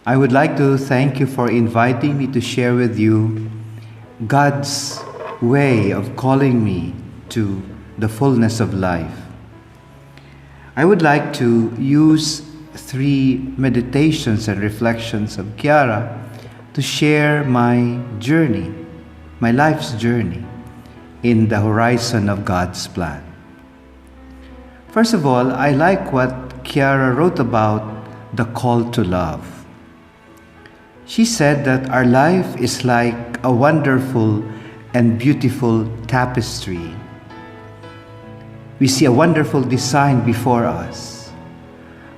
I would like to thank you for inviting me to share with you God's way of calling me to the fullness of life. I would like to use 3 meditations and reflections of Chiara to share my journey, my life's journey in the horizon of God's plan. First of all, I like what Chiara wrote about the call to love. She said that our life is like a wonderful and beautiful tapestry. We see a wonderful design before us,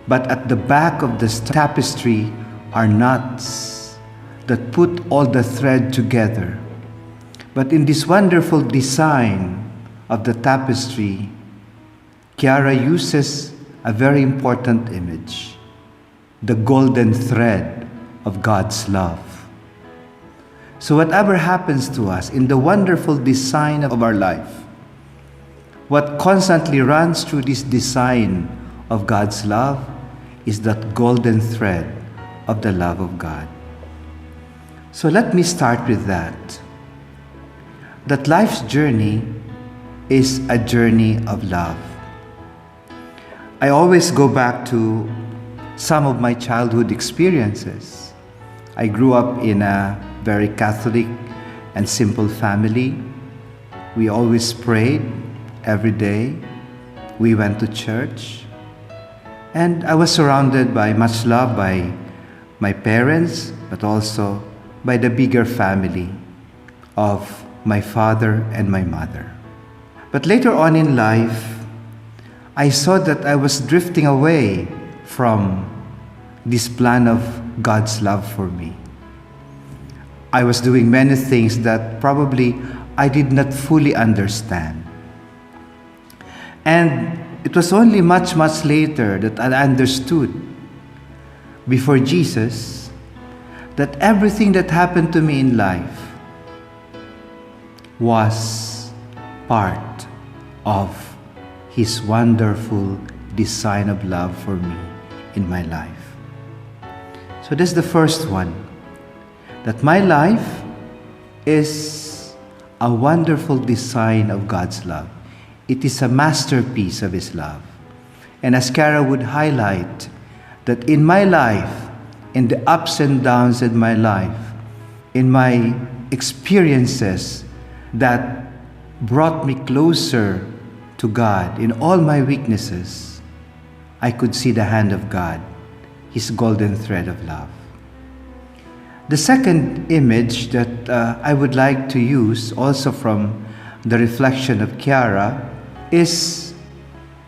but at the back of this tapestry are knots that put all the thread together. But in this wonderful design of the tapestry, Chiara uses a very important image, the golden thread of God's love. So whatever happens to us in the wonderful design of our life, what constantly runs through this design of God's love is that golden thread of the love of God. So let me start with that. That life's journey is a journey of love. I always go back to some of my childhood experiences. I grew up in a very Catholic and simple family. We always prayed every day. We went to church. And I was surrounded by much love by my parents, but also by the bigger family of my father and my mother. But later on in life, I saw that I was drifting away from this plan of God's love for me. I was doing many things that probably I did not fully understand. And it was only much later that I understood, before Jesus, that everything that happened to me in life was part of His wonderful design of love for me in my life. So that's the first one, that my life is a wonderful design of God's love. It is a masterpiece of His love. And as Chiara would highlight, that in my life, in the ups and downs in my life, in my experiences that brought me closer to God, in all my weaknesses, I could see the hand of God, His golden thread of love. The second image that I would like to use, also from the reflection of Chiara, is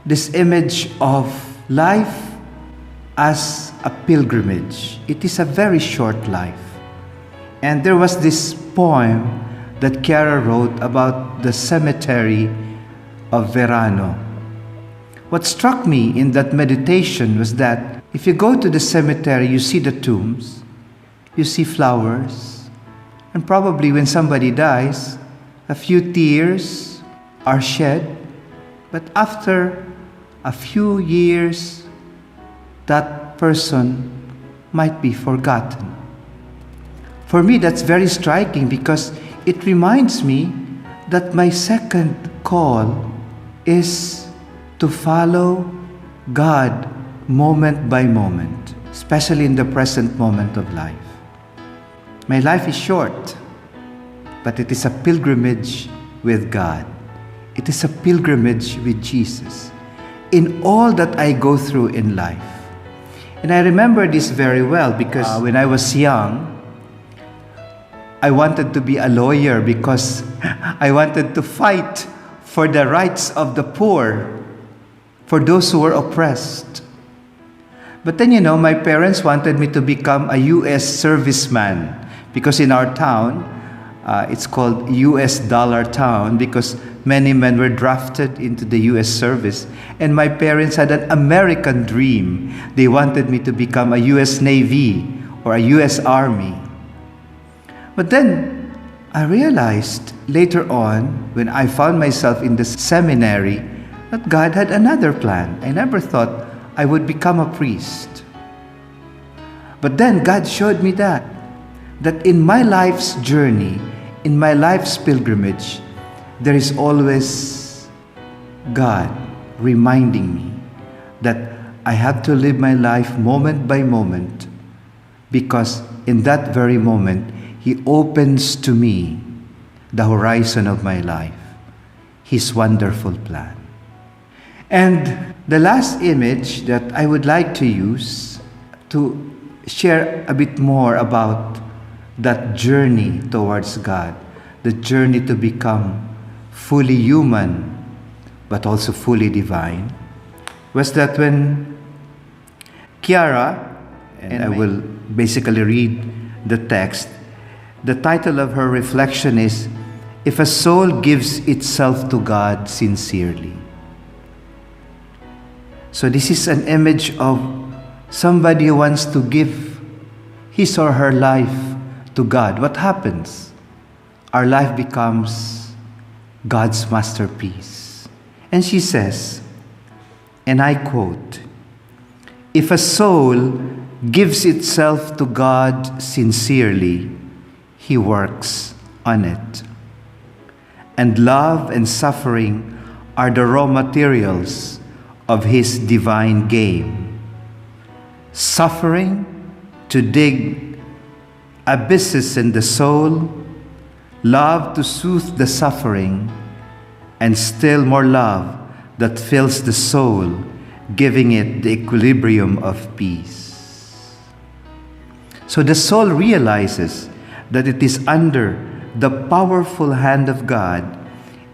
this image of life as a pilgrimage. It is a very short life. And there was this poem that Chiara wrote about the cemetery of Verano. What struck me in that meditation was that if you go to the cemetery, you see the tombs, you see flowers, and probably when somebody dies, a few tears are shed, but after a few years, that person might be forgotten. For me, that's very striking because it reminds me that my second call is to follow God moment by moment, especially in the present moment of life. My life is short, but it is a pilgrimage with God. It is a pilgrimage with Jesus in all that I go through in life. And I remember this very well because when I was young, I wanted to be a lawyer because I wanted to fight for the rights of the poor, for those who were oppressed. But then, my parents wanted me to become a U.S. serviceman because in our town, it's called U.S. Dollar Town because many men were drafted into the U.S. service. And my parents had an American dream. They wanted me to become a U.S. Navy or a U.S. Army. But then I realized later on, when I found myself in the seminary, that God had another plan. I never thought I would become a priest. But then God showed me that in my life's journey, in my life's pilgrimage, there is always God reminding me that I have to live my life moment by moment, because in that very moment, He opens to me the horizon of my life, His wonderful plan. And the last image that I would like to use to share a bit more about that journey towards God, the journey to become fully human but also fully divine, was that when Kiara, and I will basically read the text, the title of her reflection is, "If a Soul Gives Itself to God Sincerely." So this is an image of somebody who wants to give his or her life to God. What happens? Our life becomes God's masterpiece. And she says, and I quote, "If a soul gives itself to God sincerely, He works on it. And love and suffering are the raw materials of His divine game. Suffering to dig abysses in the soul, love to soothe the suffering, and still more love that fills the soul, giving it the equilibrium of peace." So the soul realizes that it is under the powerful hand of God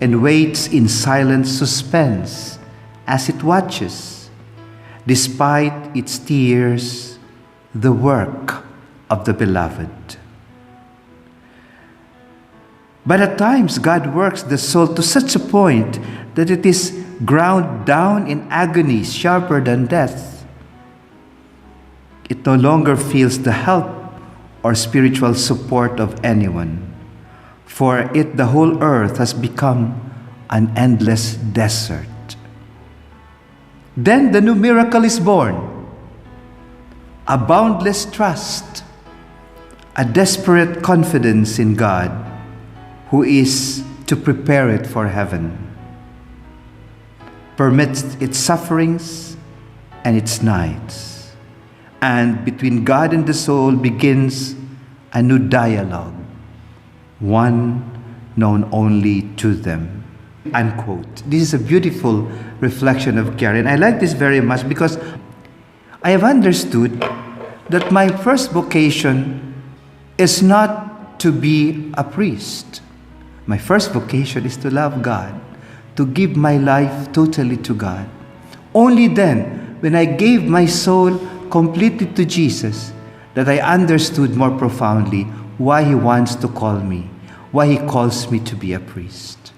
and waits in silent suspense as it watches, despite its tears, the work of the beloved. But at times, God works the soul to such a point that it is ground down in agonies sharper than death. It no longer feels the help or spiritual support of anyone. For it, the whole earth has become an endless desert. Then the new miracle is born. A boundless trust, a desperate confidence in God, who is to prepare it for heaven, permits its sufferings and its nights. And between God and the soul begins a new dialogue, one known only to them. Unquote. This is a beautiful reflection of Kiara. And I like this very much because I have understood that my first vocation is not to be a priest. My first vocation is to love God, to give my life totally to God. Only then, when I gave my soul completely to Jesus, that I understood more profoundly why He wants to call me, why He calls me to be a priest.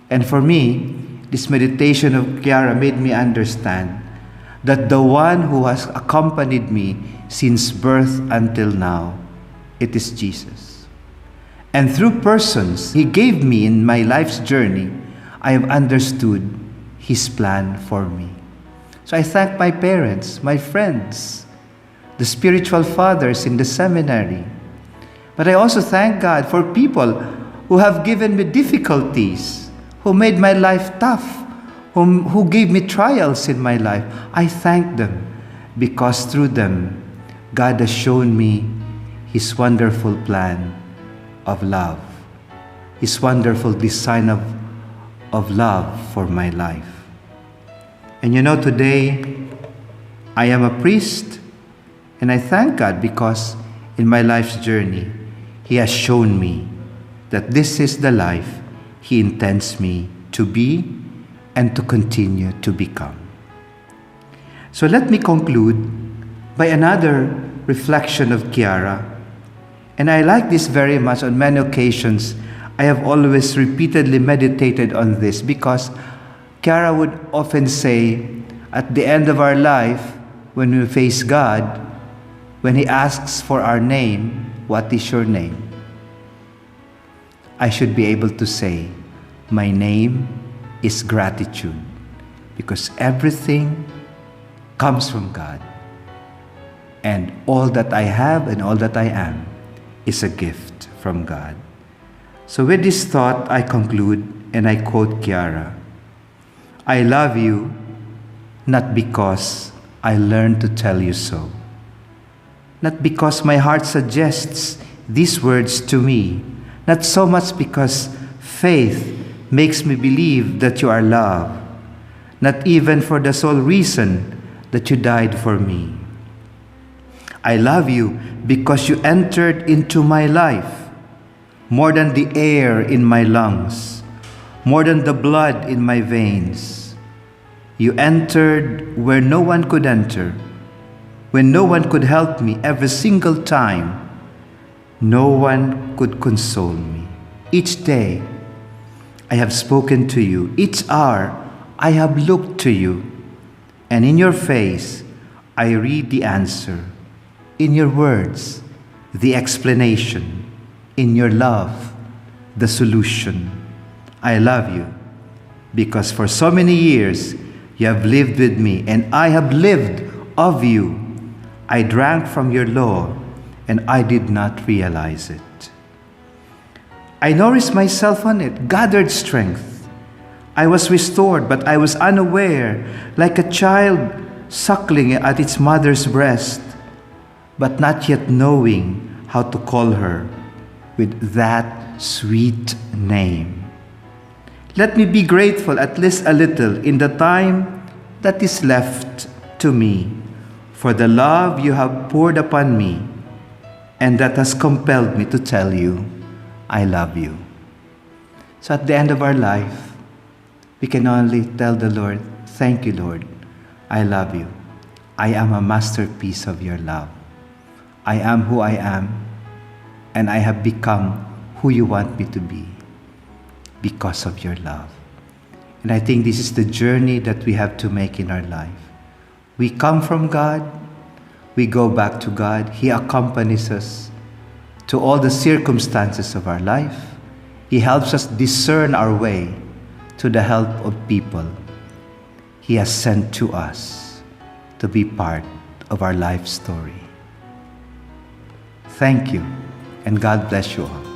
And for me, this meditation of Kiara made me understand that the one who has accompanied me since birth until now, it is Jesus. And through persons He gave me in my life's journey, I have understood His plan for me. So I thank my parents, my friends, the spiritual fathers in the seminary. But I also thank God for people who have given me difficulties, who made my life tough, who gave me trials in my life. I thank them because through them, God has shown me His wonderful plan of love, His wonderful design of love for my life. And you know, today, I am a priest, and I thank God because in my life's journey, He has shown me that this is the life He intends me to be and to continue to become. So let me conclude by another reflection of Kiara. And I like this very much. On many occasions, I have always repeatedly meditated on this because Kiara would often say, at the end of our life, when we face God, when He asks for our name, "What is your name?" I should be able to say, "My name is gratitude," because everything comes from God. And all that I have and all that I am is a gift from God. So with this thought, I conclude and I quote Chiara, I love you not because I learned to tell you so, not because my heart suggests these words to me, not so much because faith makes me believe that you are love, not even for the sole reason that you died for me. I love you because you entered into my life, more than the air in my lungs, more than the blood in my veins. You entered where no one could enter, when no one could help me every single time. No one could console me. Each day, I have spoken to you. Each hour, I have looked to you. And in your face, I read the answer. In your words, the explanation. In your love, the solution. I love you because for so many years, you have lived with me, and I have lived of you. I drank from your law, and I did not realize it. I nourished myself on it, gathered strength. I was restored, but I was unaware, like a child suckling at its mother's breast, but not yet knowing how to call her with that sweet name. Let me be grateful at least a little in the time that is left to me for the love you have poured upon me, and that has compelled me to tell you, I love you. So at the end of our life, we can only tell the Lord, thank you, Lord. I love you. I am a masterpiece of your love. I am who I am, and I have become who you want me to be because of your love. And I think this is the journey that we have to make in our life. We come from God, we go back to God. He accompanies us to all the circumstances of our life. He helps us discern our way to the help of people He has sent to us to be part of our life story. Thank you, and God bless you all.